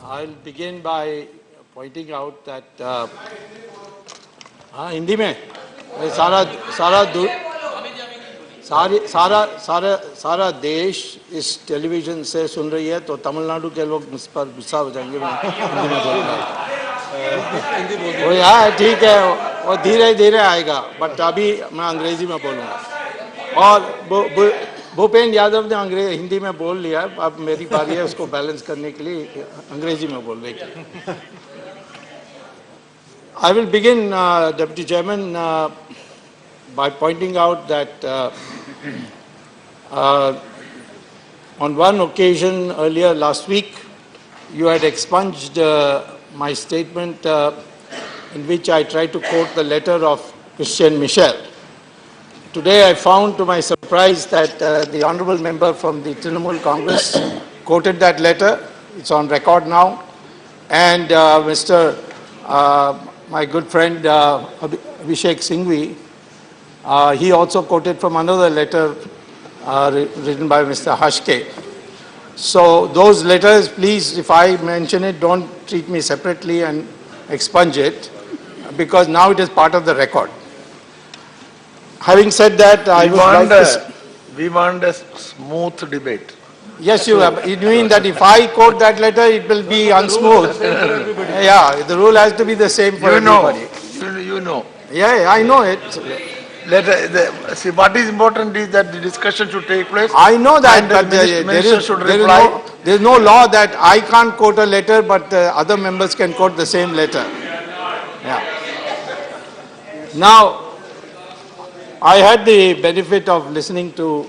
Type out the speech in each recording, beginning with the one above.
I'll begin by pointing out that Hindi में सारा सारा सारी सारा सारा सारा देश इस टेलीविजन से सुन रही है, तो तमिलनाडु के लोग मुझ पर गुस्सा हो जाएंगे। हिंदी में बोल रहा है वो यार ठीक है, वो धीरे धीरे आएगा, बट अभी मैं अंग्रेजी में बोलूँगा। और भूपेंद्र यादव ने हिंदी में बोल लिया, अब मेरी बारी है उसको बैलेंस करने के लिए अंग्रेजी में बोलने की। I will begin, Deputy Chairman, by pointing out that on one occasion earlier last week, you had expunged my statement in which I tried to quote the letter of Christian Michel. Today I found to my surprise that the honourable member from the Trinamool Congress quoted that letter. It's on record now. And my good friend Abhishek Singhvi, he also quoted from another letter written by Mr. Hashke. So those letters, please, if I mention it, don't treat me separately and expunge it, because now it is part of the record. Having said that, we want a smooth debate. Yes, you have. You mean that if I quote that letter, it will be unsmooth? Yeah, the rule has to be the same for everybody. You know. Yeah, I know it. See, what is important is that the discussion should take place. I know that, but there is no law that I can't quote a letter, but other members can quote the same letter. Yeah. Now, I had the benefit of listening to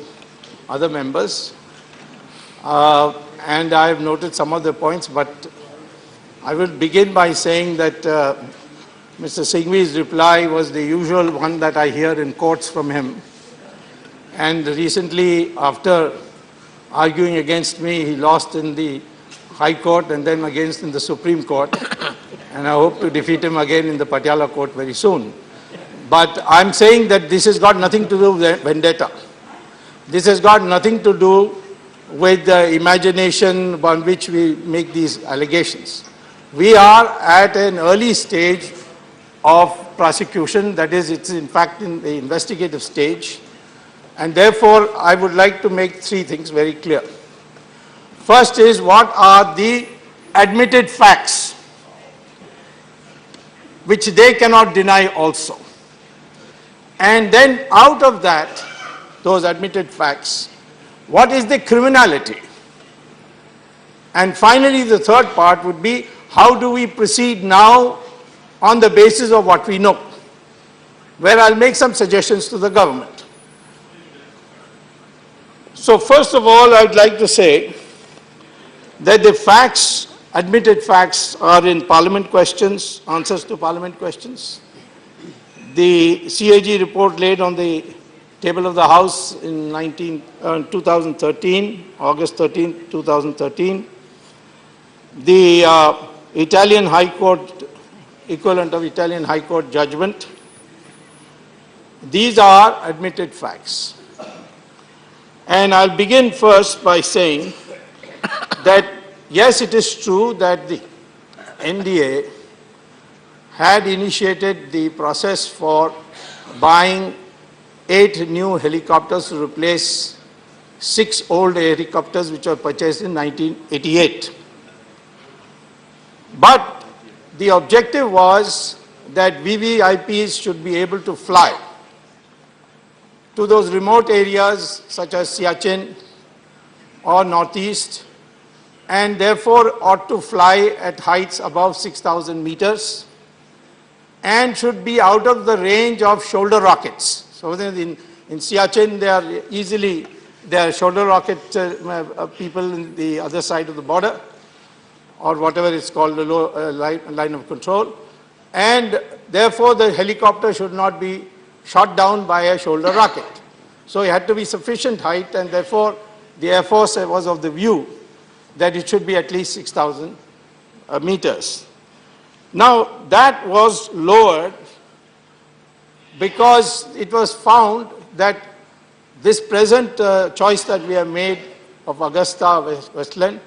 other members, and I have noted some of the points, but I will begin by saying that Mr. Singhvi's reply was the usual one that I hear in courts from him. And recently, after arguing against me, he lost in the High Court and then against in the Supreme Court. And I hope to defeat him again in the Patiala Court very soon. But I'm saying that this has got nothing to do with vendetta. This has got nothing to do with the imagination on which we make these allegations. We are at an early stage of prosecution, that is, it's in fact in the investigative stage, and therefore I would like to make three things very clear. First is, what are the admitted facts which they cannot deny also? And then out of that, those admitted facts, what is the criminality? And finally, the third part would be, how do we proceed now on the basis of what we know, where I'll make some suggestions to the government. So first of all, I would like to say that the facts, admitted facts, are in Parliament questions, answers to Parliament questions. The CAG report laid on the table of the House in 2013, August 13, 2013. The Italian High Court, equivalent of Italian High Court judgment. These are admitted facts. And I'll begin first by saying that, yes, it is true that the NDA had initiated the process for buying 8 new helicopters to replace 6 old helicopters which were purchased in 1988. But the objective was that VVIPs should be able to fly to those remote areas such as Siachen or Northeast, and therefore ought to fly at heights above 6,000 meters and should be out of the range of shoulder rockets. So in Siachen, there are shoulder rocket people in the other side of the border, or whatever is called the low, line of control. And therefore, the helicopter should not be shot down by a shoulder rocket. So it had to be sufficient height, and therefore the Air Force was of the view that it should be at least 6,000 meters. Now, that was lowered because it was found that this present choice that we have made of Augusta Westland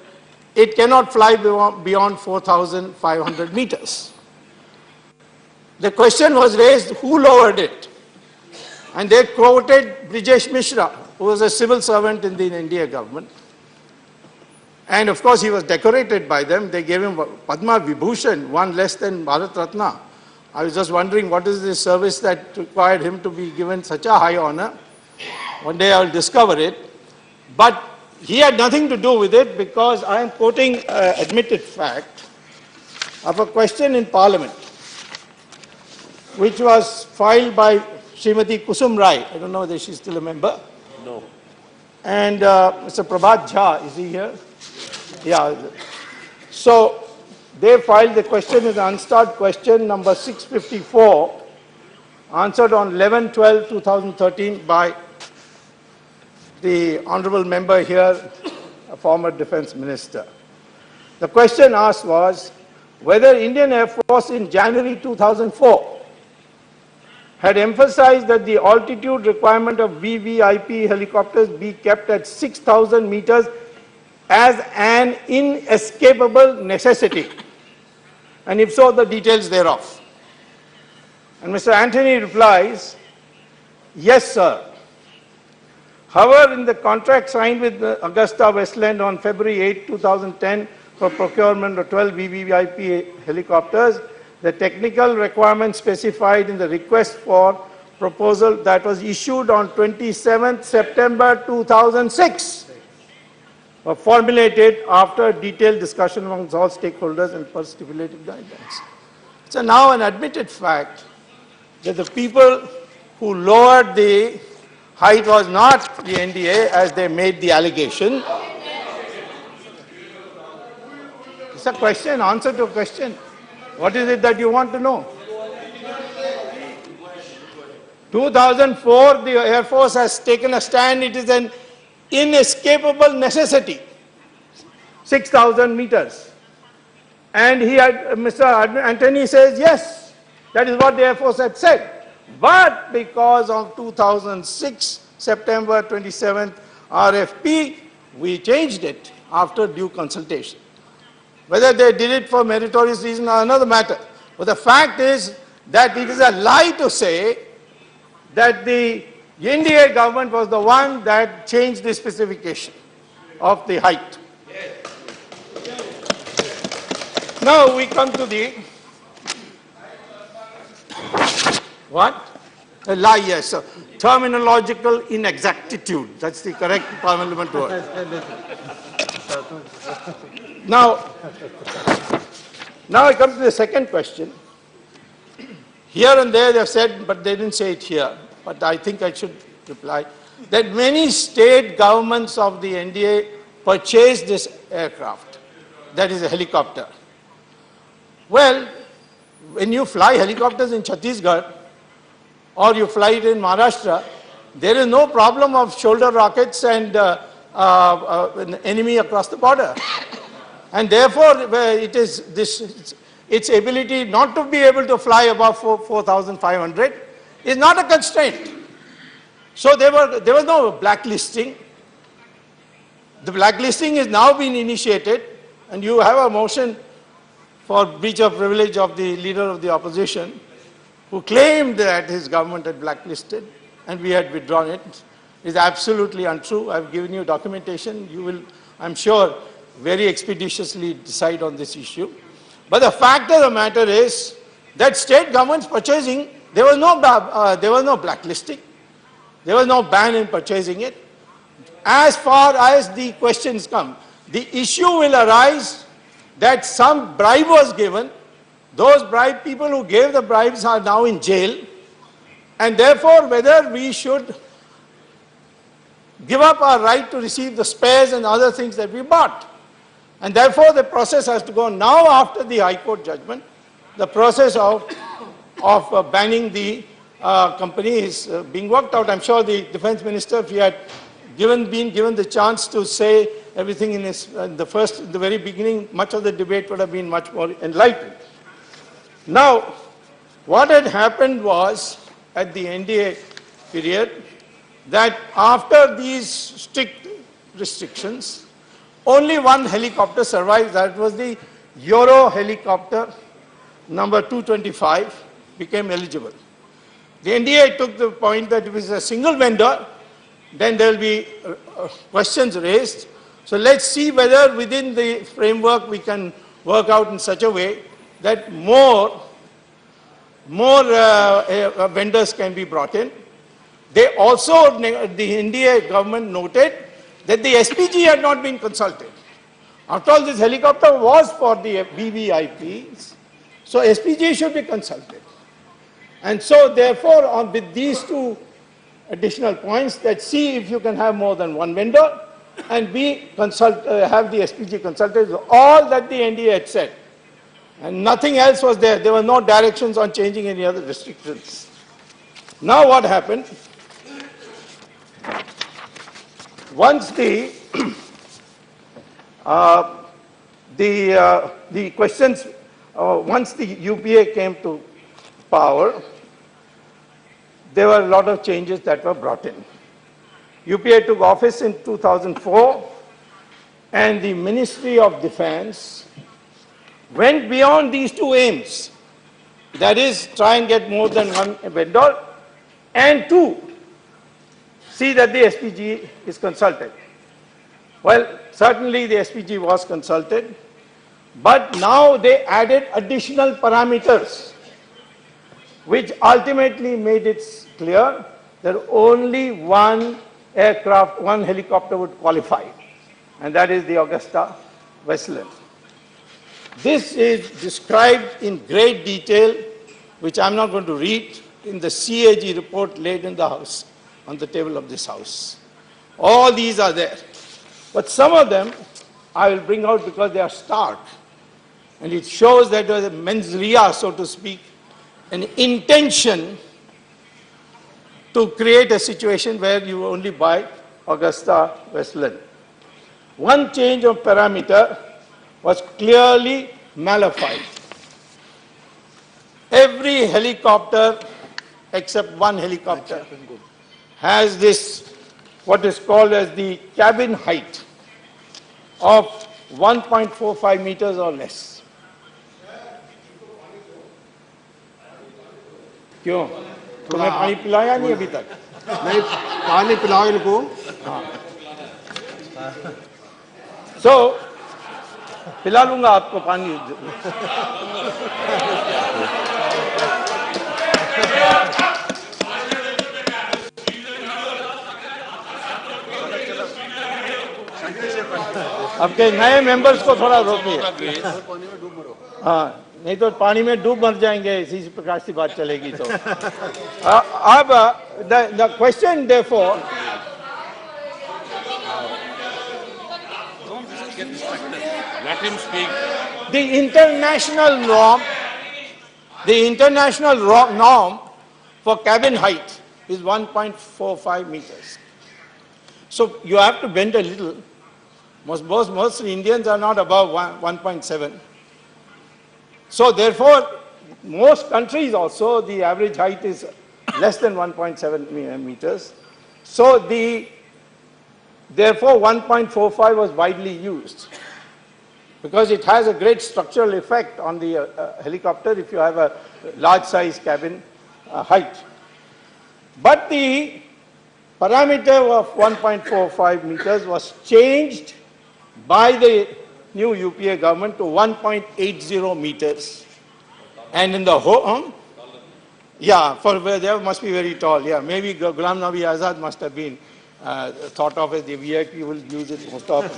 it cannot fly beyond 4,500 meters. The question was raised, who lowered it? And they quoted Brijesh Mishra, who was a civil servant in the NDA government. And of course, he was decorated by them. They gave him Padma Vibhushan, one less than Bharat Ratna. I was just wondering what is the service that required him to be given such a high honor. One day I will discover it. But he had nothing to do with it, because I am quoting admitted fact of a question in Parliament, which was filed by Srimati Kusum Rai. I don't know whether she's still a member. No. And Mr. Prabhat Jha, is he here? Yeah. So they filed the question as unstarred question number 654, answered on 11/12/2013 by the honorable member here, a former defense minister. The question asked was whether Indian Air Force in January 2004 had emphasized that the altitude requirement of VVIP helicopters be kept at 6,000 meters as an inescapable necessity, and if so, the details thereof. And Mr. Anthony replies, yes, sir. However, in the contract signed with AgustaWestland on February 8, 2010 for procurement of 12 VVIP helicopters, the technical requirements specified in the request for proposal that was issued on 27th September 2006 were formulated after detailed discussion amongst all stakeholders and per stipulated guidelines. It's now an admitted fact that the people who lowered the height was not the NDA as they made the allegation. It's a question, answer to a question. What is it that you want to know? 2004, the Air Force has taken a stand. It is an inescapable necessity. 6,000 meters. And he had, Mr. Anthony says, yes, that is what the Air Force had said. But because of 2006, September 27th RFP, we changed it after due consultation. Whether they did it for meritorious reason or another matter. But the fact is that it is a lie to say that the NDA government was the one that changed the specification of the height. Now we come to the what? A lie, yes. So, terminological inexactitude. That's the correct parliament word. Now I come to the second question. Here and there they have said, but they didn't say it here, but I think I should reply, that many state governments of the NDA purchased this aircraft, that is a helicopter. Well, when you fly helicopters in Chhattisgarh or you fly it in Maharashtra, there is no problem of shoulder rockets and an enemy across the border. And therefore, it is its ability not to be able to fly above 4,500 is not a constraint. So there was no blacklisting. The blacklisting is now being initiated, and you have a motion for breach of privilege of the leader of the opposition, who claimed that his government had blacklisted and we had withdrawn it. It is absolutely untrue. I've given you documentation. You will, I'm sure, very expeditiously decide on this issue. But the fact of the matter is that state governments purchasing, there was no blacklisting. There was no ban in purchasing it. As far as the questions come, the issue will arise that some bribe was given. Those people who gave the bribes are now in jail, and therefore whether we should give up our right to receive the spares and other things that we bought. And therefore the process has to go now after the High Court judgment. The process of banning the company is being worked out. I'm sure the defense minister, if he had been given the chance to say everything in the very beginning, much of the debate would have been much more enlightened. Now, what had happened was, at the NDA period, that after these strict restrictions, Only one helicopter survived. That was the Euro helicopter number 225 became eligible. The NDA took the point that if it's a single vendor, then there will be questions raised. So let's see whether within the framework we can work out in such a way that more vendors can be brought in. They also, the NDA government noted that the SPG had not been consulted. After all, this helicopter was for the VVIPs, so SPG should be consulted. And so therefore, with these two additional points, that C, if you can have more than one vendor, and B, have the SPG consulted, all that the NDA had said. And nothing else was there. There were no directions on changing any other restrictions. Now what happened? Once the questions, once the UPA came to power, there were a lot of changes that were brought in. UPA took office in 2004, and the Ministry of Defense went beyond these two aims. That is, try and get more than one vendor, and two, see that the SPG is consulted. Well, certainly the SPG was consulted, but now they added additional parameters, which ultimately made it clear that only one aircraft, one helicopter would qualify, and that is the AgustaWestland. This is described in great detail, which I'm not going to read, in the CAG report laid in the House, on the table of this House. All these are there. But some of them I will bring out because they are stark. And it shows that there was a mens rea, so to speak, an intention to create a situation where you only buy AgustaWestland. One change of parameter was clearly nullified. Every helicopter, except one helicopter, has this, what is called as the cabin height of 1.45 meters or less. क्यों? तुम्हें पानी पिलाया नहीं अभी तक? नहीं, पानी पिलाओ इनको। So, पिला लूंगा आपको पानी। आपके नए मेंबर्स को थोड़ा रोकिए। हाँ, नहीं तो पानी में डूब मर जाएंगे, इसी प्रकार की बात चलेगी तो। अब the question therefore, let him speak. the international norm for cabin height is 1.45 meters. So you have to bend a little. Most Indians are not above 1.7. So therefore, most countries also, the average height is less than 1.7 meters. So therefore 1.45 was widely used because it has a great structural effect on the helicopter if you have a large size cabin height. But the parameter of 1.45 meters was changed by the new UPA government to 1.80 meters. And in the whole, yeah, for they must be very tall. Yeah, maybe Ghulam Nabi Azad must have been thought of as the VIP will use it most often.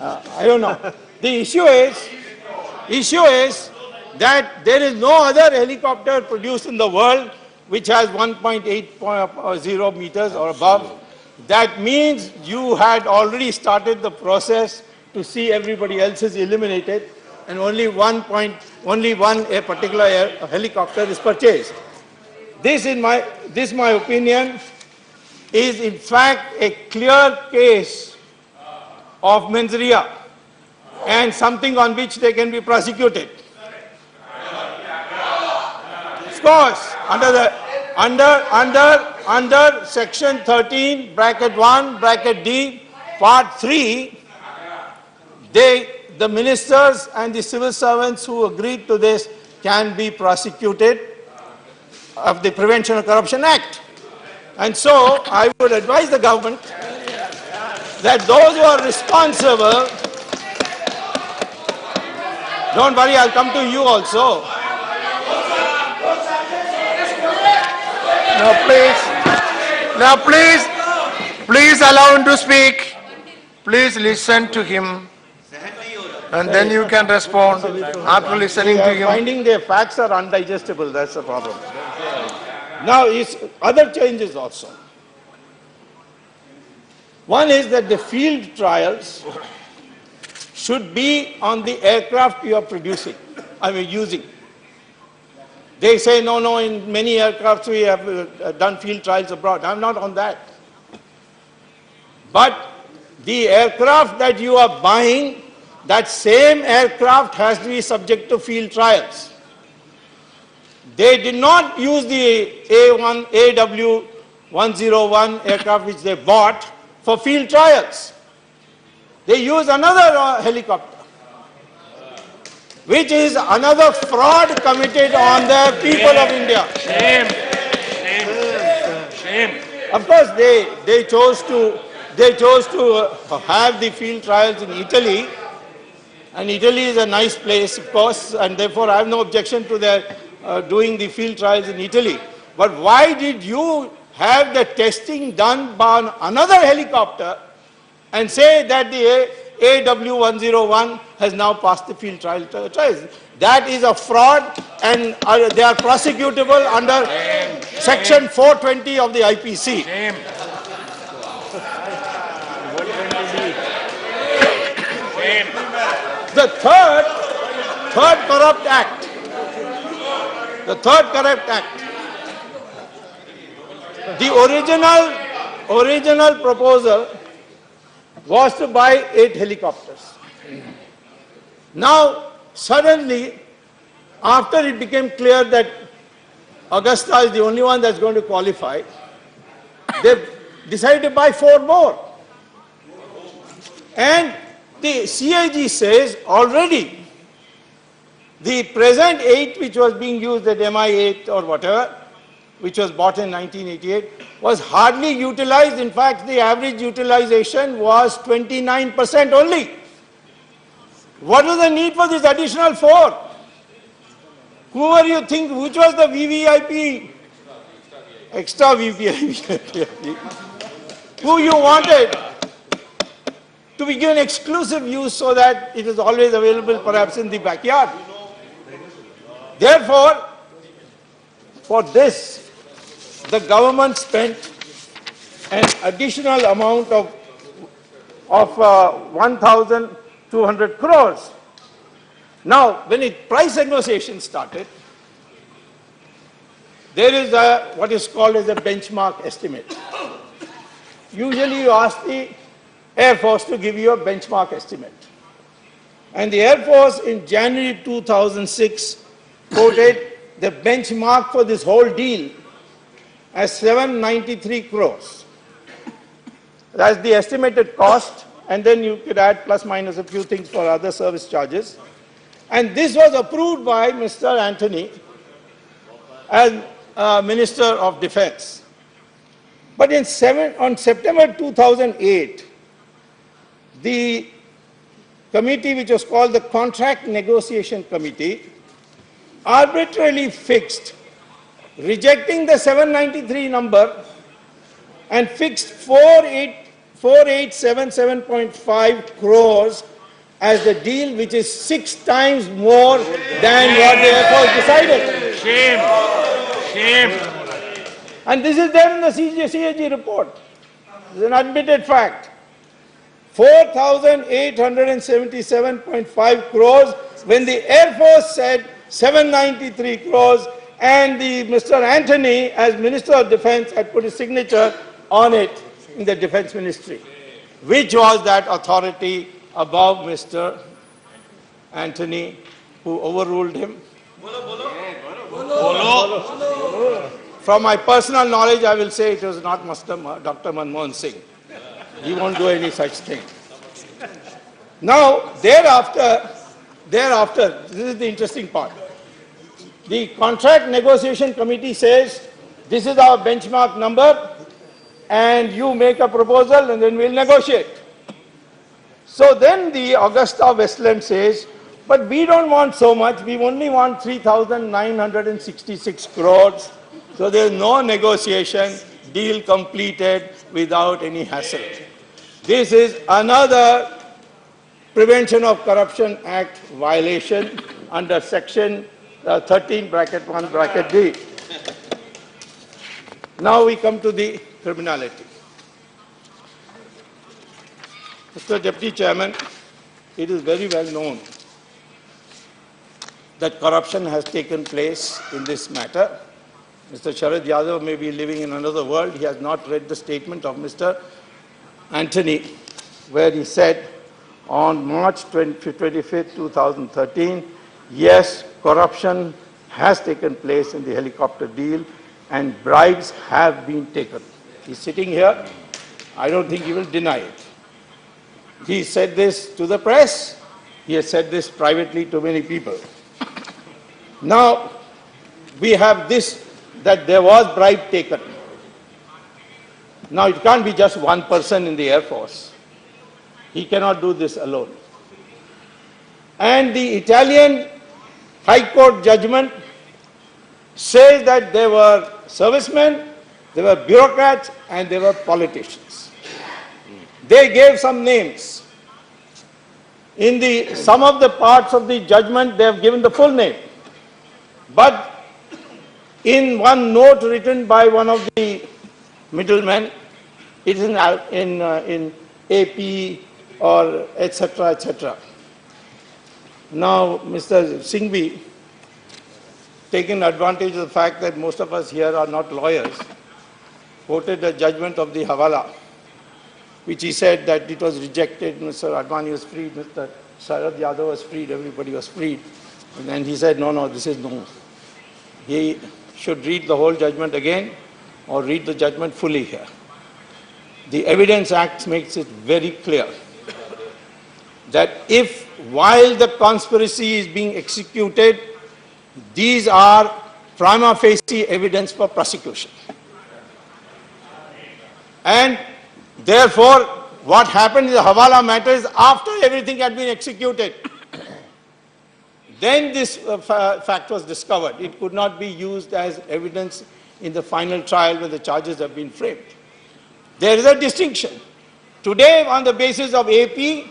I don't know. The issue is that there is no other helicopter produced in the world which has 1.80 meters or above. That means you had already started the process to see everybody else is eliminated, and only one particular helicopter is purchased. This, my opinion, is in fact a clear case of mens rea and something on which they can be prosecuted. Of course, under section 13, bracket 1, bracket D, part 3, the ministers and the civil servants who agreed to this can be prosecuted of the Prevention of Corruption Act. And so I would advise the government that those who are responsible, don't worry, I'll come to you also. Now please allow him to speak. Please listen to him. And then you can respond after listening They to are him. finding their facts are undigestible, that's the problem. Now, it's other changes also. One is that the field trials should be on the aircraft you are producing, using. They say, no, in many aircrafts we have done field trials abroad. I'm not on that. But the aircraft that you are buying, that same aircraft has to be subject to field trials. They did not use the AW101 aircraft which they bought for field trials. They used another helicopter, which is another fraud committed on the people of India. Shame. Of course, they chose to have the field trials in Italy, and Italy is a nice place, of course, and therefore I have no objection to their doing the field trials in Italy. But why did you have the testing done by another helicopter and say that the AW101 has now passed the field trials? That is a fraud, and they are prosecutable under Section 420 of the IPC. Shame. The third corrupt act. The third corrupt act. The original proposal was to buy 8 helicopters. Now, suddenly, after it became clear that Augusta is the only one that's going to qualify, they decided to buy 4 more. And the CIG says already the present 8 which was being used at MI8 or whatever, which was bought in 1988, was hardly utilized. In fact, the average utilization was 29% only. What was the need for this additional 4? Whoever you think, which was the VVIP, extra VVIP, who you wanted to be given exclusive use so that it is always available perhaps in the backyard. Therefore, for this, the government spent an additional amount of 1,200 crores. Now, when price negotiation started, there is what is called as a benchmark estimate. Usually you ask the Air Force to give you a benchmark estimate. And the Air Force in January 2006 quoted the benchmark for this whole deal as 793 crores. That's the estimated cost, and then you could add plus minus a few things for other service charges. And this was approved by Mr. Antony as Minister of Defense. But on September 2008, the committee which was called the Contract Negotiation Committee arbitrarily fixed, rejecting the 793 number, and fixed 4877.5 crores as the deal, which is 6 times more than what the Air Force decided. Shame. And this is there in the CIG report. This is an admitted fact. 4,877.5 crores when the Air Force said 793 crores, and Mr. Antony, as Minister of Defense, had put his signature on it in the Defense Ministry. Which was that authority above Mr. Antony who overruled him? From my personal knowledge, I will say it was not Dr. Manmohan Singh. He won't do any such thing. Now, thereafter, this is the interesting part. The contract negotiation committee says, this is our benchmark number, and you make a proposal and then we'll negotiate. So then the AgustaWestland says, but we don't want so much, we only want 3,966 crores. So there's no negotiation, deal completed without any hassle. This is another Prevention of Corruption Act violation under section 13(1)(d). Now we come to the criminality. Mr. Deputy Chairman, it is very well known that corruption has taken place in this matter. Mr. Sharad Yadav may be living in another world. He has not read the statement of Mr. Anthony, where he said on March 25th, 2013, yes, corruption has taken place in the helicopter deal and bribes have been taken. He's sitting here. I don't think he will deny it. He said this to the press. He has said this privately to many people. Now, we have this, that there was bribe taken. Now, it can't be just one person in the Air Force. He cannot do this alone. And the Italian High Court judgment says that there were servicemen, there were bureaucrats, and there were politicians. They gave some names. In some of the parts of the judgment, they have given the full name. But in one note written by one of the middlemen, it is in AP or etc., etc. Now, Mr. Singhvi, taking advantage of the fact that most of us here are not lawyers, quoted the judgment of the Hawala, which he said that it was rejected, Mr. Advani was freed, Mr. Sharad Yadav was freed, everybody was freed. And then he said, no, this is no. He should read the whole judgment again or read the judgment fully here. The Evidence Act makes it very clear that if, while the conspiracy is being executed, these are prima facie evidence for prosecution. And therefore, what happened in the Hawala matter is after everything had been executed, then this fact was discovered. It could not be used as evidence in the final trial when the charges have been framed. There is a distinction. Today, on the basis of AP,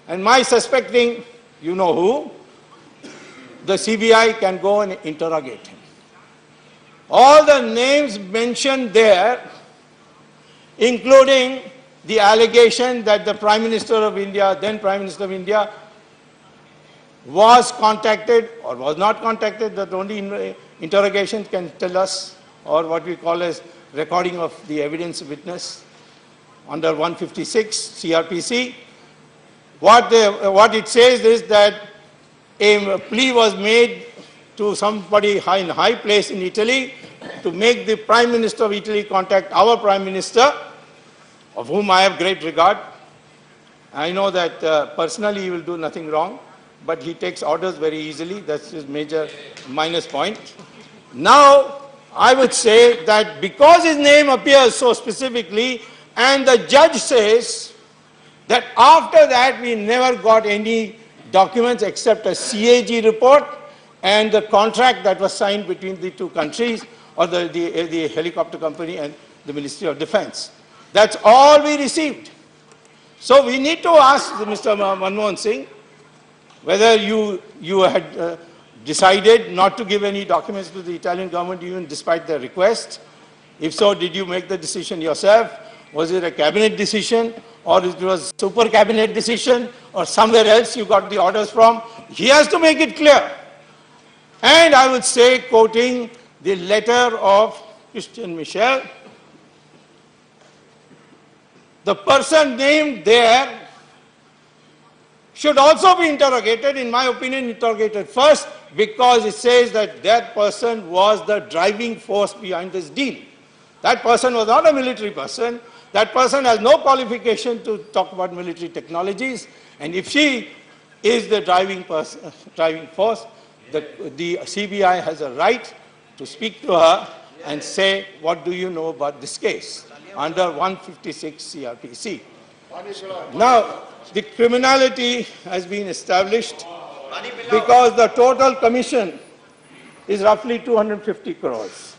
and my suspecting, you know who, the CBI can go and interrogate him. All the names mentioned there, including the allegation that the Prime Minister of India, then Prime Minister of India, was contacted or was not contacted, that only interrogation can tell us, or what we call as recording of the evidence witness under 156 CRPC. What it says is that a plea was made to somebody in high place in Italy to make the Prime Minister of Italy contact our Prime Minister, of whom I have great regard. I know that personally he will do nothing wrong, but he takes orders very easily. That's his major minus point. Now, I would say that because his name appears so specifically, and the judge says that after that we never got any documents except a CAG report and the contract that was signed between the two countries, or the helicopter company and the Ministry of Defense. That's all we received. So we need to ask Mr. Manmohan Singh whether you had decided not to give any documents to the Italian government even despite their request. If so, did you make the decision yourself? Was it a cabinet decision, or it was super cabinet decision, or somewhere else you got the orders from? He has to make it clear. And I would say, quoting the letter of Christian Michel, the person named there should also be interrogated, in my opinion, interrogated first, because it says that that person was the driving force behind this deal. That person was not a military person. That person has no qualification to talk about military technologies. And if she is the driving force, the CBI has a right to speak to her and say, what do you know about this case under 156 CRPC? Now, the criminality has been established because the total commission is roughly 250 crores.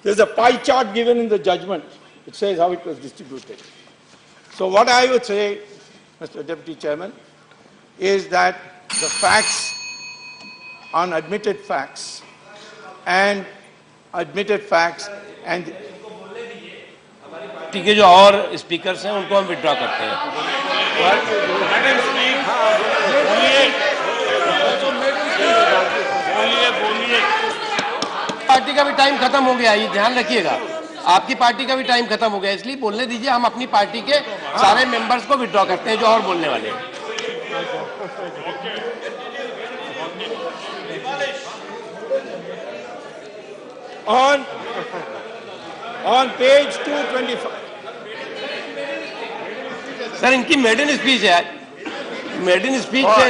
There's a pie chart given in the judgment. It says how it was distributed. So what I would say, Mr. Deputy Chairman, is that the facts, unadmitted facts, and admitted facts and ठीक है, जो और speakers हैं उनको हम withdraw करते हैं। Party का भी टाइम खत्म हो गया, ये ध्यान रखिएगा। आपकी पार्टी का भी टाइम खत्म हो गया, इसलिए बोलने दीजिए। हम अपनी पार्टी के सारे मेंबर्स को विड्रॉ करते हैं जो और बोलने वाले हैं। On page 225. सर, इनकी मेडन स्पीच है। मेडन स्पीच पे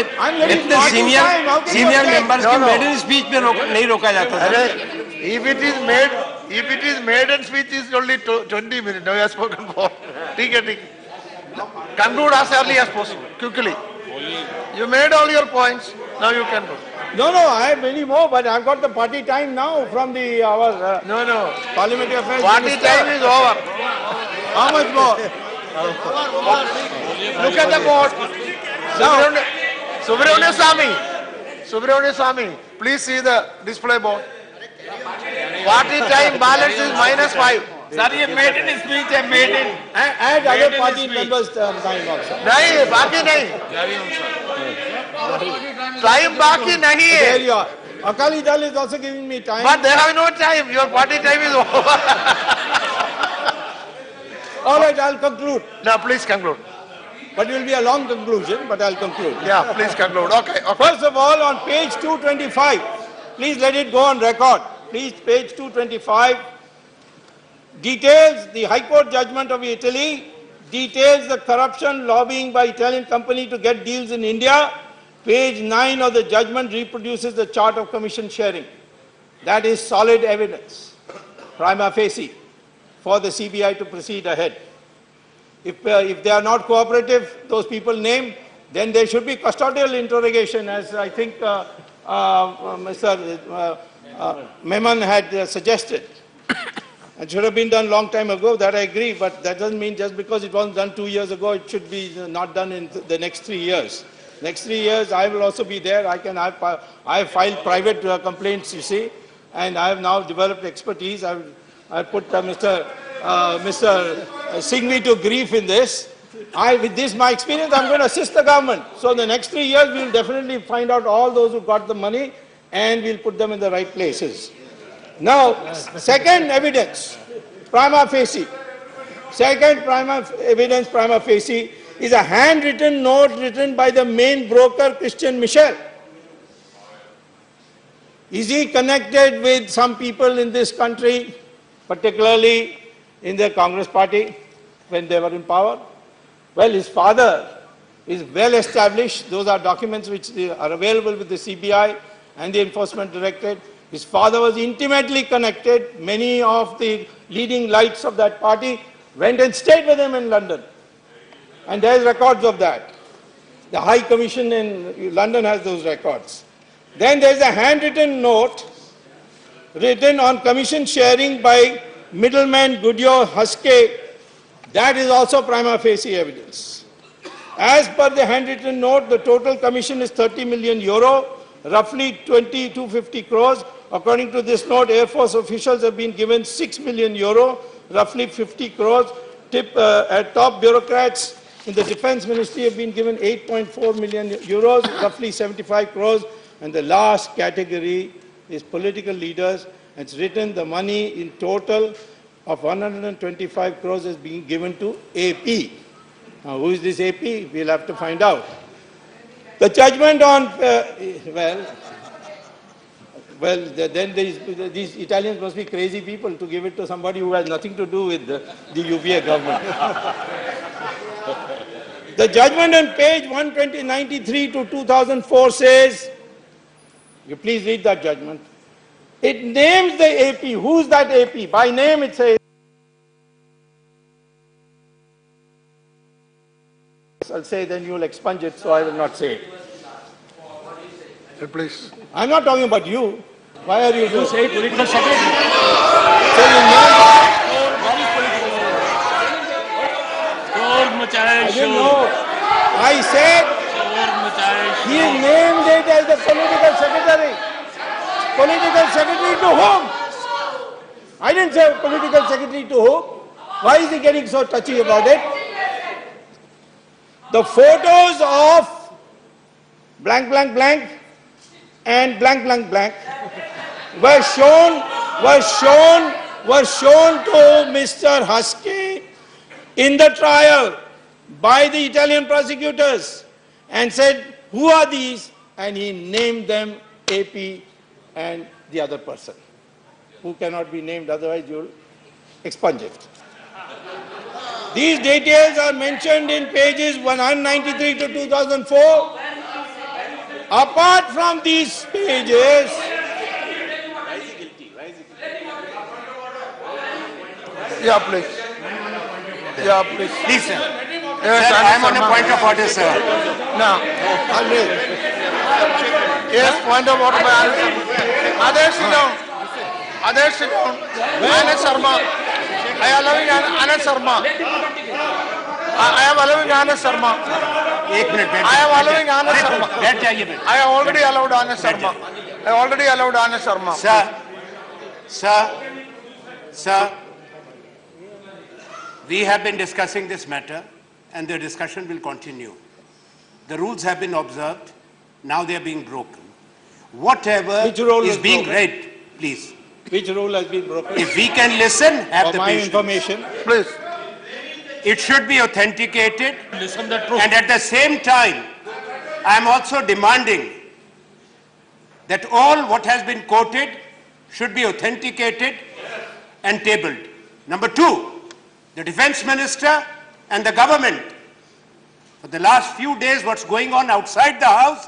इतने सीनियर मेंबर्स की मेडन स्पीच पे नहीं रोका जाता sir. If it is made and speech is only 20 minutes. Now you have spoken for. ठीक है. Conclude as early as possible, quickly. You made all your points. Now you can go. No, I have many more, but I've got the party time now from our No. Parliamentary Affairs Party Minister. time is over. How much more? Look at the board. Subramanian Swamy, please see the display board. Party time balance is -5. Sir, ये maiden speech है, maiden. Add other party members' time also. नहीं, बाकी नहीं। Time बाकी नहीं है। There you are. Akali Dal is also giving me time. But they have no time. Your party time is over. All right, I'll conclude. Now, please conclude. But it will be a long conclusion, but I'll conclude. Yeah, please conclude. Okay. First of all, on page 225, please let it go on record. Please, page 225 details the High Court judgment of Italy, details the corruption lobbying by Italian company to get deals in India. Page 9 of the judgment reproduces the chart of commission sharing. That is solid evidence, prima facie, for the CBI to proceed ahead. If they are not cooperative, those people named, then there should be custodial interrogation, as I think Mr. Memon had suggested. It should have been done long time ago, that I agree, but that doesn't mean just because it wasn't done 2 years ago, it should be not done in the next 3 years. Next 3 years, I will also be there. I have filed private complaints, you see, and I have now developed expertise. I put Mr. Singhvi to grief in this. With this, my experience, I'm going to assist the government. So in the next 3 years, we will definitely find out all those who got the money and we'll put them in the right places. Now, second evidence, prima facie. Second evidence, prima facie, is a handwritten note written by the main broker, Christian Michel. Is he connected with some people in this country, particularly in the Congress party when they were in power? Well, his father is well established. Those are documents which are available with the CBI and the Enforcement Directorate. His father was intimately connected. Many of the leading lights of that party went and stayed with him in London. And there is records of that. The High Commission in London has those records. Then there is a handwritten note written on commission sharing by middleman Goodyear Huskey. That is also prima facie evidence. As per the handwritten note, the total commission is 30 million euro, roughly 250 crores. According to this note, Air Force officials have been given 6 million euro, roughly 50 crores. Top bureaucrats in the Defense Ministry have been given 8.4 million euros, roughly 75 crores. And the last category is political leaders. It's written the money in total of 125 crores is being given to AP. Now, who is this AP? We'll have to find out. The judgment on, then these Italians must be crazy people to give it to somebody who has nothing to do with the UPA government. The judgment on page 193 to 2004 says, you please read that judgment. It names the AP. Who's that AP? By name it says. I'll say then you'll expunge it, so I will not say it. Please. I'm not talking about you. Why are you doing? Say political secretary. I didn't know. I said he named it as the political secretary. Political secretary to whom? I didn't say political secretary to whom. Why is he getting so touchy about it? The photos of blank, blank, blank and blank, blank, blank were shown to Mr. Husky in the trial by the Italian prosecutors and said, who are these? And he named them AP and the other person, who cannot be named, otherwise you'll expunge it. These details are mentioned in pages 193 to 2004. Apart from these pages, Yeah, please. Yeah, please. Please, sir. Yes, Sir, I am on a Sharma. point of order, sir. Now, yes, point of order by Anand Sharma. Others sit down. Others sit down. Anand Sharma. I am allowing Anand Sharma. I am allowing Anand Sharma. एक minute बैठ I am allowing Anand Sharma. बैठ जाइए बैठ I have already allowed Anand Sharma. I have already allowed Anand Sharma. Sir, we have been discussing this matter and the discussion will continue. The rules have been observed, now they are being broken. Whatever Which rule is is being broken? read, please. which rule has been broken? If we can listen, have For the my patience. information. Please. It should be authenticated. Listen the truth. And at the same time, I am also demanding that all what has been quoted should be authenticated and tabled. Number two, the defense minister and the government, for the last few days what's going on outside the house,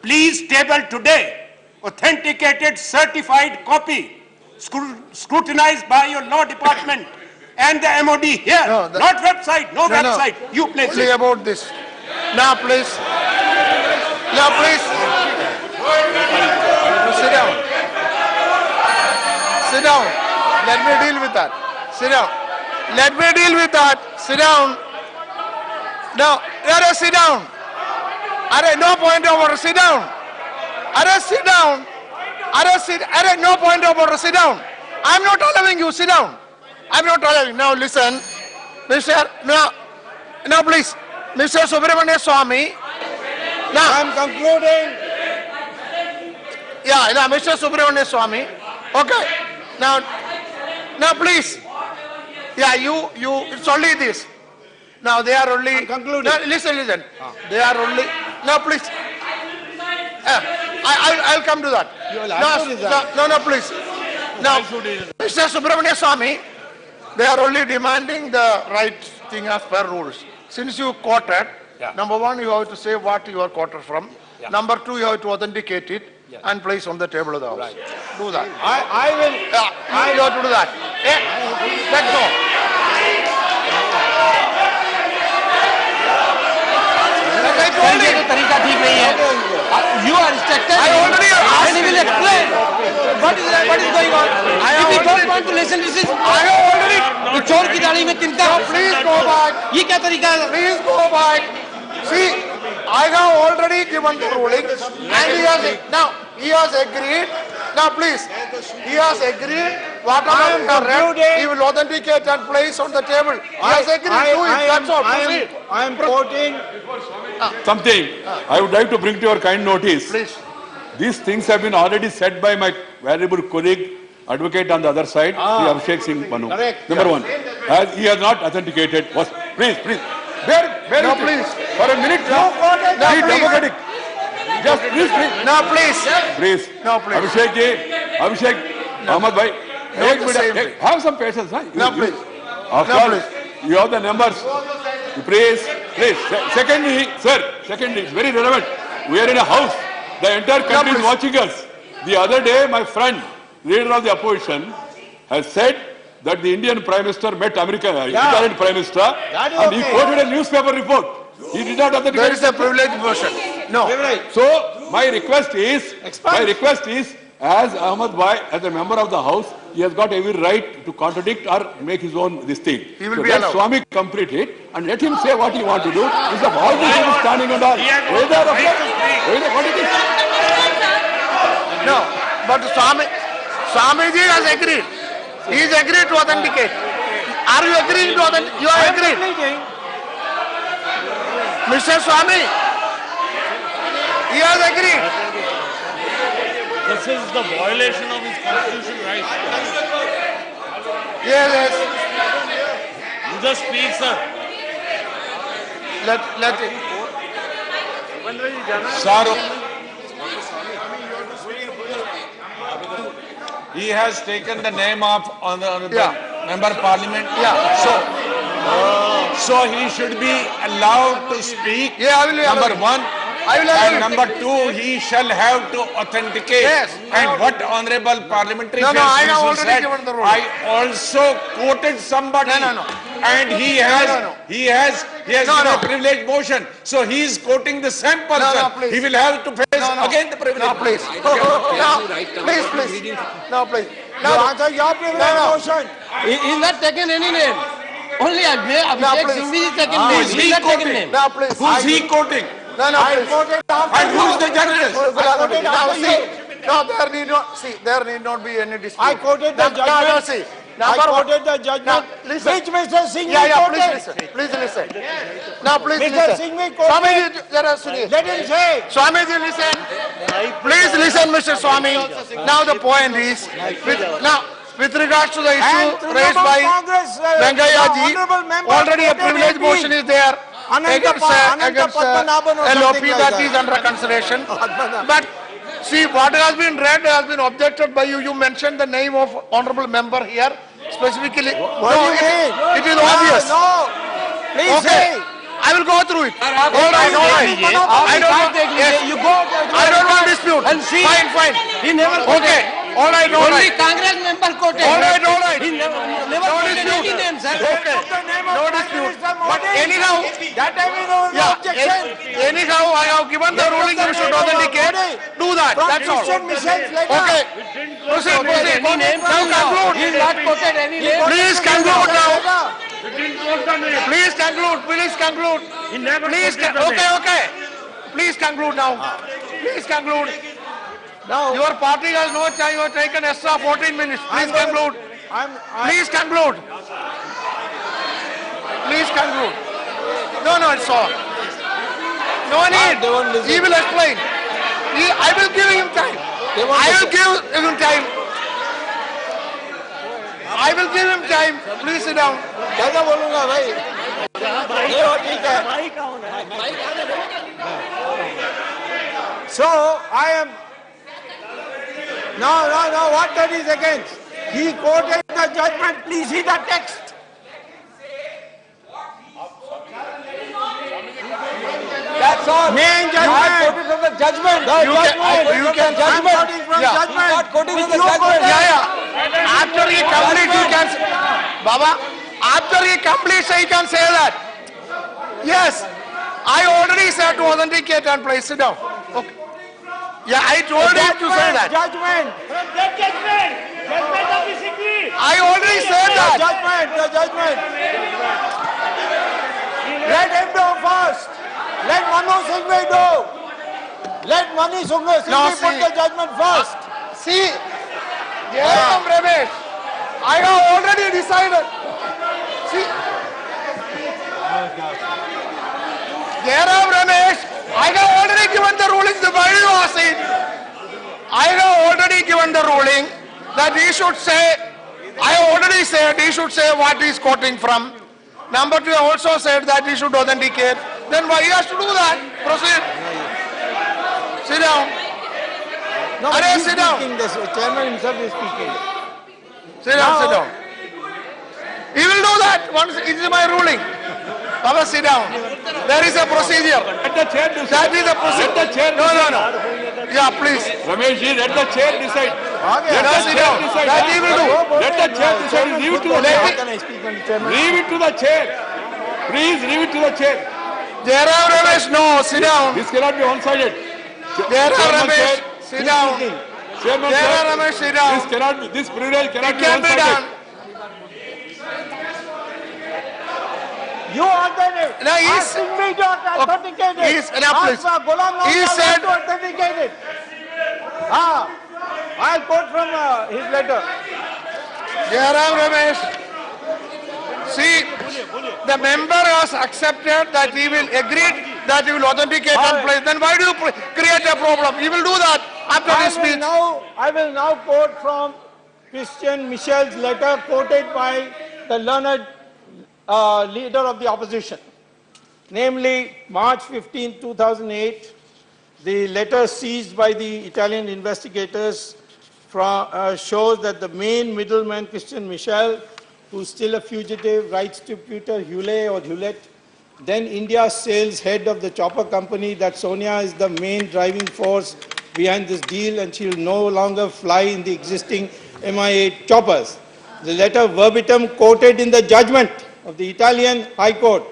please table today authenticated certified copy scrutinized by your law department and the MOD here, No, not website, no No, no. website, you place Only it. about this. Now, please. Now, please. Sit down. Sit down. Let me deal with that. Sit down. Let me deal with that. Sit down. Now, sit down. No point of order. Sit down. Sit down. No point of order. Sit down. I'm not allowing you. Sit down. I'm not allowing. Now listen, Mr. Now please, Mr. Subramanian Swamy. Now I'm concluding. Yeah, now Mr. Subramanian Swamy. Okay. Now please. Yeah, you. It's only this. Now they are only. I'm concluding. Now, listen. They are only. Now please. I'll come to that. You will have to resign. No, please. Now, Mr. Subramanian Swamy, they are only demanding the right thing as per rules. Since you quoted, number one, you have to say what you are quoted from. Number two, you have to authenticate it and place on the table of the house. Do that. I will. You have to do that. Let's go. I told ये you. तो तरीका ठीक नहीं है. You are instructed. I already asked. And he will explain what is going on. If you don't want to listen, this is. I have already. तो चोर की दाढ़ी में तिनका. Please go back. ये क्या तरीका है? Please go back. See, I have already given the ruling and he has agreed. Now please, he has agreed. Whatever you have read, he will authenticate and place on the table. He has agreed to it. That's all. Proceed. I am quoting. Something I would like to bring to your kind notice. Please. These things have been already said by my valuable colleague, advocate on the other side, Sri Abhishek Singh Manu. Correct. Number one, as he has not authenticated. Please. Bear No, with me. please. For a minute, No, be please. democratic. Just please. Now please. Please. No, please. Abhishek, Ahmad bhai, Not the same thing. have some patience. Huh? No, please. After No, all, please. you have the numbers. You please. Please, secondly, it's very relevant. We are in a house. The entire country is watching us. The other day, my friend, leader of the opposition, has said that the Indian Prime Minister met Italian Prime Minister, and he quoted a newspaper report. He did not authenticate. There is a privileged version. No. So my request is, as Ahmad Bhai, as a member of the House, he has got every right to contradict or make his own this thing. He will so be let allowed. Swamy complete it and let him say what he wants to do. Instead of all this is standing and all. What it is? No. But Swamiji has agreed. He is agreed to authenticate. Are you agreeing to authenticate? You are agreed. Mr. Swamy, he has agreed. This is the violation of his constitutional rights. Yes. You just speak, sir. Let it. He has taken the name of the member of parliament. So he should be allowed to speak. Yeah, I will allow Number it. one. I will allow And it. number two, he shall have to authenticate. Yes. And what honorable parliamentary No, I have chairperson already said, given the ruling. I also quoted somebody. No. And he has No. a privileged motion. So he is quoting the same person. No, please. He will have to face again the privilege. No, please. Please. No, please. You answer your privilege motion. He's not taken any name. Only Abhishek please. Singhvi is taken Who name. is He's he not taken quoting? name. No, please. Who's he quoting? No, I please. quoted after And who's the journalist? There need not be any dispute. I quoted the judgment. I quoted the judgment. Listen. Which Mr. Singhvi quoted. Please listen. Now, please Mr. listen. Singhvi quoted. Swamiji, Let him say. Swamiji, listen. Please listen, Mr. Swamy. Now the point is, with regards to the issue raised by Venkaiah ji, already a privilege motion is there against LOP that is under consideration. But see, what has been read has been objected by you. You mentioned the name of honorable member here specifically. What do you mean? It is obvious. No. Please say. I will go through it. All right. You go. I don't want dispute. And see. Fine. He never. Okay. All right. Only Congress member quoted. All right. He never quoted any name, sir. Okay. No dispute. But anyhow, That time we know no objection. anyhow, I have given the ruling you should authenticate. Do that. From That's all. Christian missions later. Okay. Proceed. Any name? Now conclude. He is not quoted any name. Please conclude now. Please conclude. Okay. Please conclude now. Please conclude. Now, Your party has no time. You have taken extra 14 minutes. Please conclude. Please conclude. No, it's all. No need. He will explain. I will give him time. I will give him time. Please sit down. क्या बोलूंगा भाई? ये वो ठीक है. So I am. No. What that is against? He quoted the judgment. Please see the text. That's all. Main judgment. I quoted from the judgment. You can Judgment. I'm quoting from judgment. Not quoting from the You judgment. Yeah. After he completes, you can say, Baba, after he completes, he can say that. Yes. I already said to authenticate and please sit down. Okay. Yeah, I told him to say that. Judgment. I already said that. The judgment. Let him do first. Let Manu Singhvi do. Let Manu Singhvi put the judgment first. See, Jairam Ramesh, I have already decided. See, Jairam Ramesh, I have already given the ruling. The body was it. I have already given the ruling that he should say. I have already said he should say what he is quoting from. Number two, I also said that he should authenticate. Then why he has to do that? Proceed. Sit down. No, Arey, he's sit down. speaking. The chairman himself is speaking. Sit down. He will do that once it is my ruling. Baba, sit down. There is a procedure. Let the chair decide. That is a procedure. Let the chair No, decide. no, no. Yeah, please. Ramesh ji, let the chair decide. Let No, the sit chair down. decide. That he will do. Let the chair decide. Leave it to the chair. Can I speak on the chairman? Leave it to the chair. Please leave it to the chair. Jairam Ramesh, no, sit down. This cannot be one-sided. Jairam Chairman Ramesh, said- sit down. Chairman Jairam said, Ramesh, sit down. this cannot be, this privilege cannot It be can be one-sided. done. You ordered it. No, he's- Asking me to authenticate it. He's- no, please. Ask Ghulam Nabi He Azad said- to authenticate it. I'll quote from his letter. Jairam Ramesh, see, the member has accepted that he will agree that he will authenticate and place. Then why do you create a problem? He will do that after this speech. I will now quote from Christian Michel's letter quoted by the learned leader of the opposition. Namely, March 15, 2008, the letter seized by the Italian investigators shows that the main middleman, Christian Michel, who's still a fugitive, writes to Peter Hewlett, then India's sales head of the chopper company, that Sonia is the main driving force behind this deal and she will no longer fly in the existing Mi-8 choppers. The letter verbatim quoted in the judgment of the Italian High Court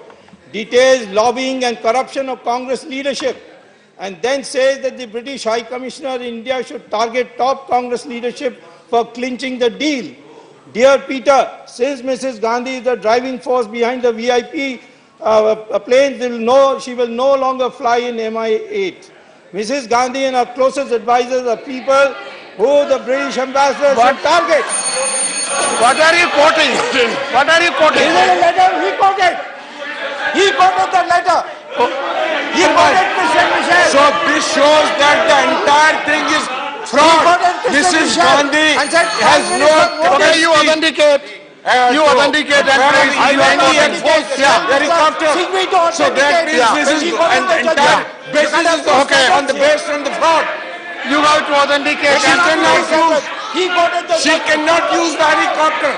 details lobbying and corruption of Congress leadership and then says that the British High Commissioner in India should target top Congress leadership for clinching the deal. Dear Peter, since Mrs. Gandhi is the driving force behind the VIP planes, she will no longer fly in Mi-8. Mrs. Gandhi and her closest advisors are people who the British ambassador should target. What are you quoting? What are you quoting? Is it a letter? He quoted. He quoted the letter. He quoted Christian Michel. So this shows that the entire thing is fraud. Mrs. Gandhi has no Okay, you authenticate. You authenticate and place. I You authenticate. authenticate. Yeah, helicopter. So that means this is and the entire basis is Okay. on the based on the fraud. You have to authenticate. She cannot use. He quoted the She cannot use the helicopter.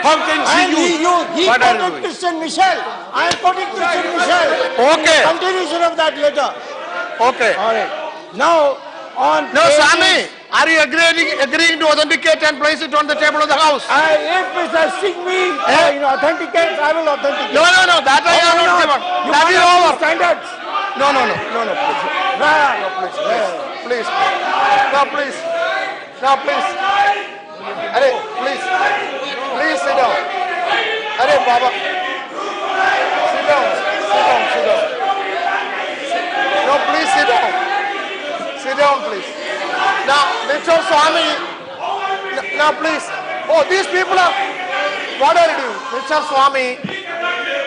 How can she And use? he What are you quoted doing? Christian Michel. I am quoting Christian Michel. Okay. Continuation of that letter. Okay. All right. Now, on No, pages- Swamy, are you agreeing to authenticate and place it on the table of the house? If Mr. Singh authenticates, I will authenticate. No, no, no, that I Why have not not? given. You That must is have over. standards. No, no, no, no, no, please. Please. No, please. No, please. Arey, please. Please sit down. Arey, Baba. Sit down. Sit down, sit down. No, please sit down. Sit down, please. Now, Mr. Swamy. Now, please. Oh, these people are... What are you doing? Mr. Swamy.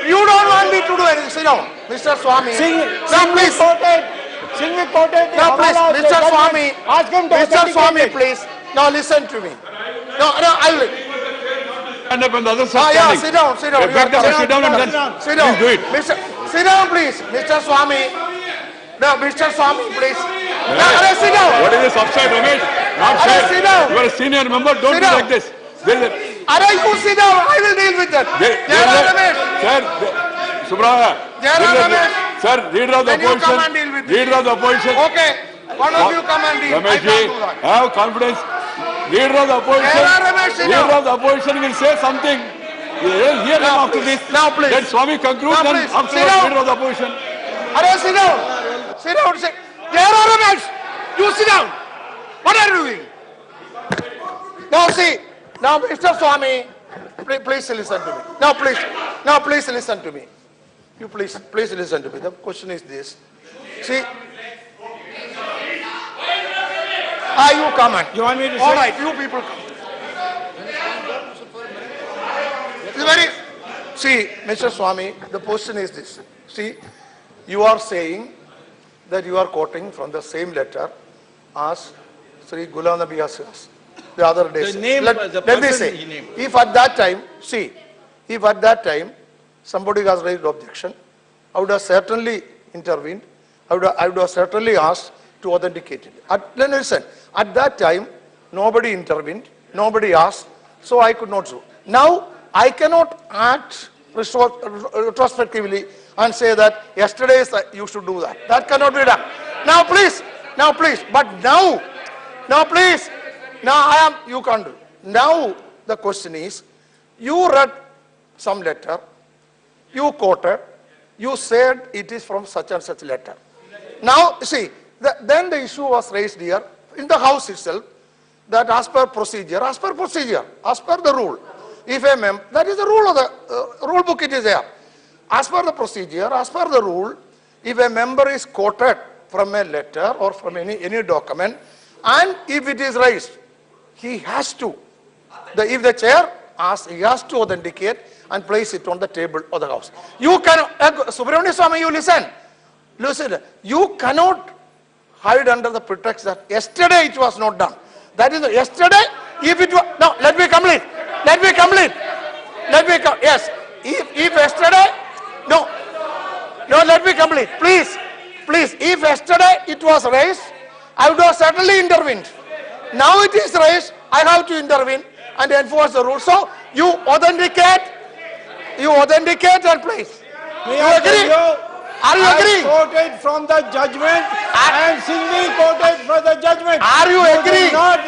You don't want me to do anything. Sit down. Mr. Swamy. Now, please. Singh quoted. Now, please, Mr. Swamy. Ask him to Mr. authenticate Swamy, it. please. Now, listen to me. No, I will. Stand up and the others are Yeah, standing. sit down, sit down. Hey, back down, sit down and then Sit down. please do it. Sit down, please. Mr. Swamy. No, Mr. Swamy, please. No, sit down. What is this upside, Ramesh? Not Arey, fair. sit down. You are a senior member, don't Sit be down. like this. There is a, You sit down. I will deal with that. Jairam Ramesh. sir, Subramanian. Jairam Ramesh. Sir, leader of the Then you come opposition. and deal with it. Leader of the opposition. Okay. One of you come and deal. I Ramesh can't ji, do that. have confidence. Leader of the opposition. Jairam Ramesh, sit Leader down. of the opposition will say something. You will hear him Now, after please. this. Now, please. Then Swamy concludes Now, and please. after Sit down. leader of the opposition. Arey, sit down. Sit down. Jairam Ramesh. You sit down. What are you doing? Now, see. Now, Mr. Swamy, please listen to me. Now, please listen to me. You please listen to me. The question is this. See. You come on. You want me to All say? right, you people come. It's very. See, Mr. Swamy, the question is this. See, you are saying that you are quoting from the same letter as Sri Ghulam Nabi Azad. The other day. The name, let the me person say, he named. if at that time, somebody has raised objection, I would have certainly intervened. I would have certainly asked to authenticate it. Then listen, at that time, nobody intervened, nobody asked, so I could not do. Now, I cannot act retrospectively and say that yesterday you should do that. That cannot be done. Now please, but now please, you can't do. Now the question is, you read some letter, you quoted, you said it is from such and such letter. Now see, then the issue was raised here in the House itself, that as per procedure, as per the rule, if a member, that is the rule of the rule book, it is there. As per the procedure, as per the rule, if a member is quoted from a letter or from any document, and if it is raised, he has to, if the chair asks, he has to authenticate and place it on the table of the House. You cannot, Subramanian Swamy, you listen, you cannot hide under the pretext that yesterday it was not done. That is, yesterday, if it was, no, let me complete. Yes, if yesterday, no, let me complete. Please, if yesterday it was raised, I would have certainly intervened. Now it is raised, I have to intervene and enforce the rule. So, you authenticate and place. You agree? Are you agreeing? I quoted from the judgment and singly quoted from the judgment. Are you agreeing? Not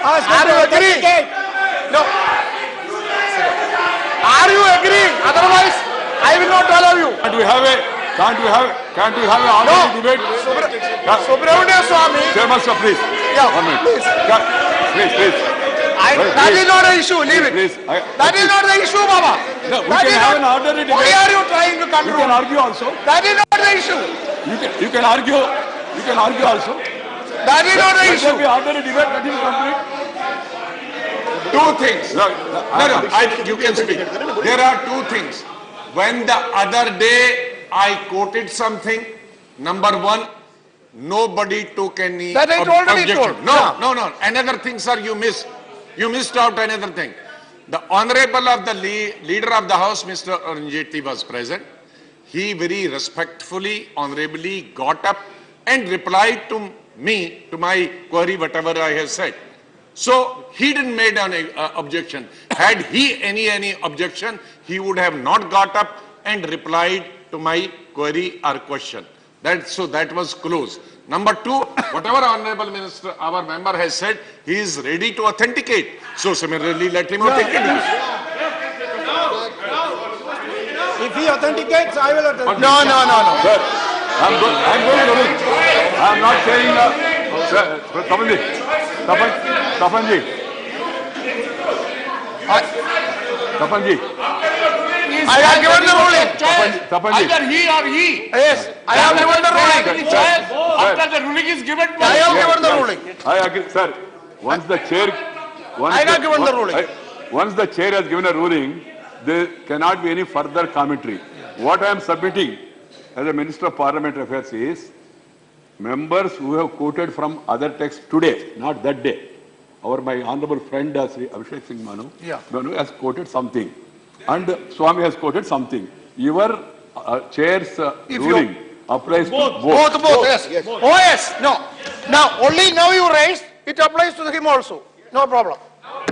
ask me Are to you agreeing? authenticate. No. Are you agreeing? Otherwise, I will not allow you. Can't we have an orderly debate? Subramanian Swamy. Chairman, sir, please. Yeah, 1 minute. please. Please. That is not the issue. Leave it. Please. That is not the issue, Baba. No, we can have an orderly debate. Why are you trying to You control? can argue also. That is not the issue. You can argue also. That is not the Let issue. there be orderly debate. Let him complete. Two things. No, You can speak. There are two things. When the other day I quoted something, number one, nobody took any That I already objection. told. No. Another thing, sir, you missed out another thing. The Honorable of the Leader of the House, Mr. Arun Jaitley, was present. He very respectfully, honorably got up and replied to me, to my query, whatever I have said. So he didn't make an objection. Had he any objection, he would have not got up and replied to my query or question. So that was closed. Number two, whatever Honorable Minister, our member has said, he is ready to authenticate. So similarly, let him authenticate. If he authenticates, I will authenticate. No. Sir, I'm going to ruling. I'm not saying sir, Tapanji. I have given the ruling. Tapanji. Either he or he. Yes, I have given the ruling. After the ruling is given to I have given the ruling. I agree, sir. Once the chair... I have given the ruling. Once the chair has given a ruling, there cannot be any further commentary. What I am submitting as a Minister of Parliamentary Affairs is, members who have quoted from other texts today, not that day. My honorable friend Sri Abhishek Singh Manu has quoted something, and Swamy has quoted something. Your chair's ruling applies to both. Both, yes. Oh yes, no. Now, only now you raised, it applies to him also. No problem.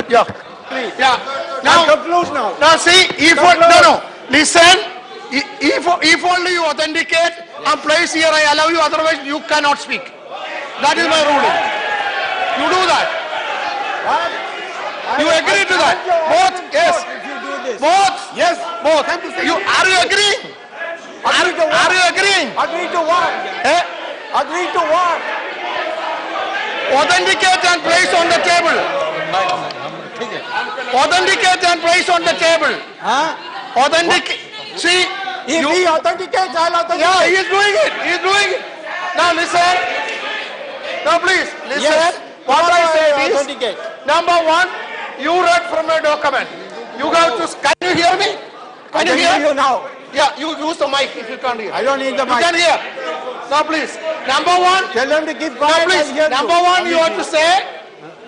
Yeah. Please. Yeah. Now, conclude now. Now see, listen, if only you authenticate and place here, I allow you, otherwise you cannot speak. That is my ruling. You do that. You agree to that? Both, yes. If you do this. Both, yes, both. Are you agreeing? Are you agreeing? Agree to what? Agree to what? Authenticate and place on the table. Authenticate and place on the table. Authenticate. See, If he authenticates, I'll authenticate. yeah, he is doing it. He is doing it. Now listen. Now please listen. Yes. What I said is, authenticate. number one, you read from a document. You have to. Can you hear me? Can you hear? you now. Yeah, you use the mic if you can't hear. I don't need the You mic. can hear. Now please. Number one. Tell them to keep Now quiet please. and hear Number one, you have to say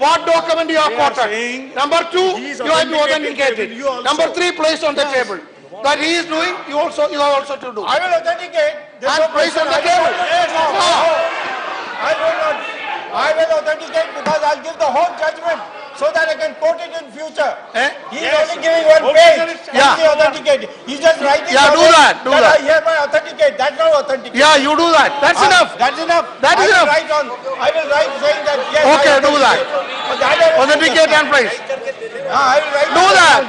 what document you have quoted. Number two, you have to authenticate it. Number three, place on the table. That he is doing, you have also to do. I will authenticate. There's And no place on question. the table. I will not. I will authenticate because I'll give the whole judgment. so that I can quote it in future. Eh? He is only giving one page. Yeah. Can he authenticate? He's just writing. Yeah, do down that, do that. I hereby authenticate. That's not authenticate. Yeah, you do that. That's enough. That's enough. That is enough. I will write saying that yes. Okay, I do that. But that I will Authenticate and place. I will write Do that.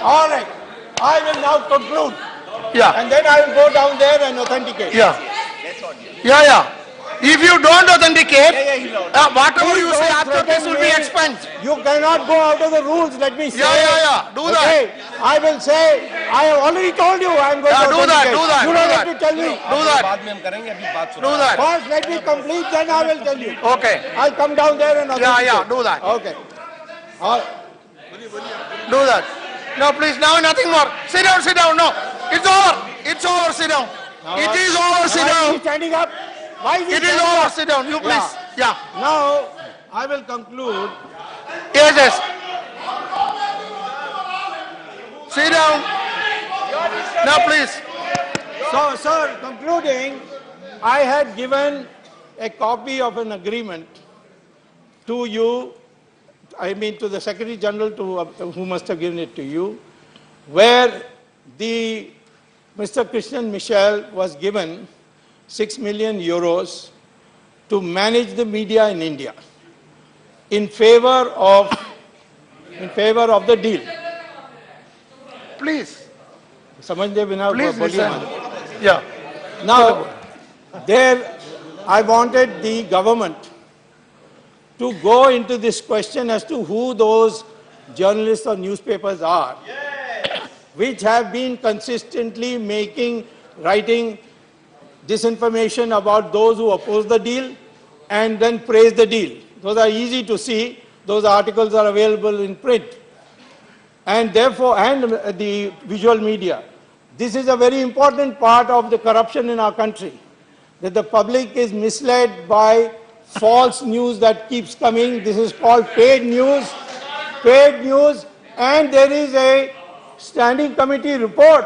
All right. I will now conclude. Yeah. And then I will go down there and authenticate. Yeah. Yeah, yeah. If you don't authenticate, whatever you say after this will be expunged. You cannot go out of the rules. Let me say. Yeah. Do that. Okay. I will say. I have already told you I am going Yeah, to do that, authenticate. do that, You do don't that. have to tell me. Do that. Do that. First, let me complete. Then I will tell you. Okay. I'll come down there and authenticate. Yeah, do that. Okay. All right. Do that. No, please, now nothing more. Sit down. No. It's over. Sit down. It is over. Sit Why is he down. standing up? Why is he It is standing over. up? Sit down. You please. Yeah. Now, I will conclude. Yes. Sit down. Now, please. So, sir, concluding, I had given a copy of an agreement to you, I mean to the Secretary General who must have given it to you, where Mr. Christian Michel was given 6 million euros to manage the media in India in favor of the deal. Please. समझने बिना Please बोलिए listen. मत। Yeah. Now, there I wanted the government to go into this question as to who those journalists or newspapers are, which have been consistently writing disinformation about those who oppose the deal and then praise the deal. Those are easy to see. Those articles are available in print. And therefore, the visual media. This is a very important part of the corruption in our country, that the public is misled by false news that keeps coming. This is called paid news, and there is a standing committee report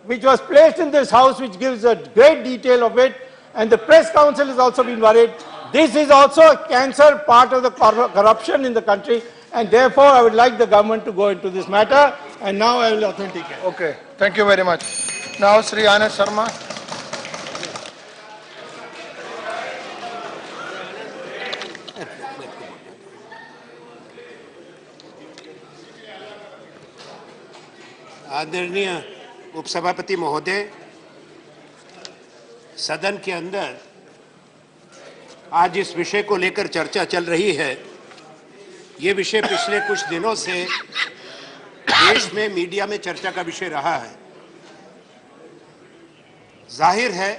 which was placed in this house which gives a great detail of it, and the press council has also been worried. This is also a cancer part of the corruption in the country, and therefore I would like the government to go into this matter, and now I will authenticate. Okay. Thank you very much. Now, Sri Anand Sharma. आदरणीय उपसभापति महोदय, सदन के अंदर आज इस विषय को लेकर चर्चा चल रही है। ये विषय पिछले कुछ दिनों से देश में मीडिया में चर्चा का विषय रहा है। जाहिर है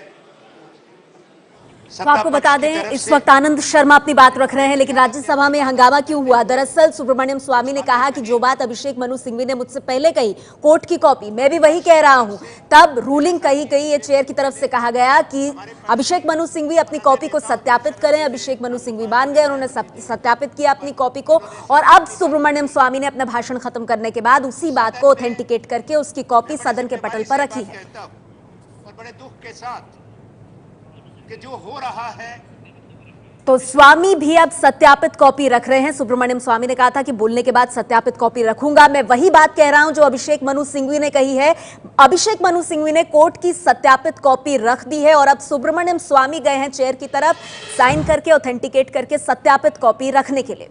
तो आपको बता दें, इस वक्त आनंद शर्मा अपनी बात रख रहे हैं, लेकिन राज्यसभा में हंगामा क्यों हुआ? दरअसल सुब्रमण्यम स्वामी ने कहा कि जो बात अभिषेक मनु सिंघवी ने मुझसे पहले कही, कोर्ट की कॉपी, मैं भी वही कह रहा हूं। तब रूलिंग कही गई, ये चेयर की तरफ से कहा गया कि अभिषेक मनु सिंघवी अपनी कॉपी को सत्यापित करें। अभिषेक मनु सिंघवी मान गए, उन्होंने सत्यापित किया अपनी कॉपी को, और अब सुब्रमण्यम स्वामी ने अपना भाषण खत्म करने के बाद उसी बात को ऑथेंटिकेट करके उसकी कॉपी सदन के पटल पर रखी है। और बड़े दुख के साथ कि जो हो रहा है, तो स्वामी भी अब सत्यापित कॉपी रख रहे हैं। सुब्रमण्यम स्वामी ने कहा था कि बोलने के बाद सत्यापित कॉपी रखूंगा। मैं वही बात कह रहा हूं जो अभिषेक मनु सिंघवी ने कही है। अभिषेक मनु सिंघवी ने कोर्ट की सत्यापित कॉपी रख दी है, और अब सुब्रमण्यम स्वामी गए हैं चेयर की तरफ साइन करके, ऑथेंटिकेट करके सत्यापित कॉपी रखने के लिए।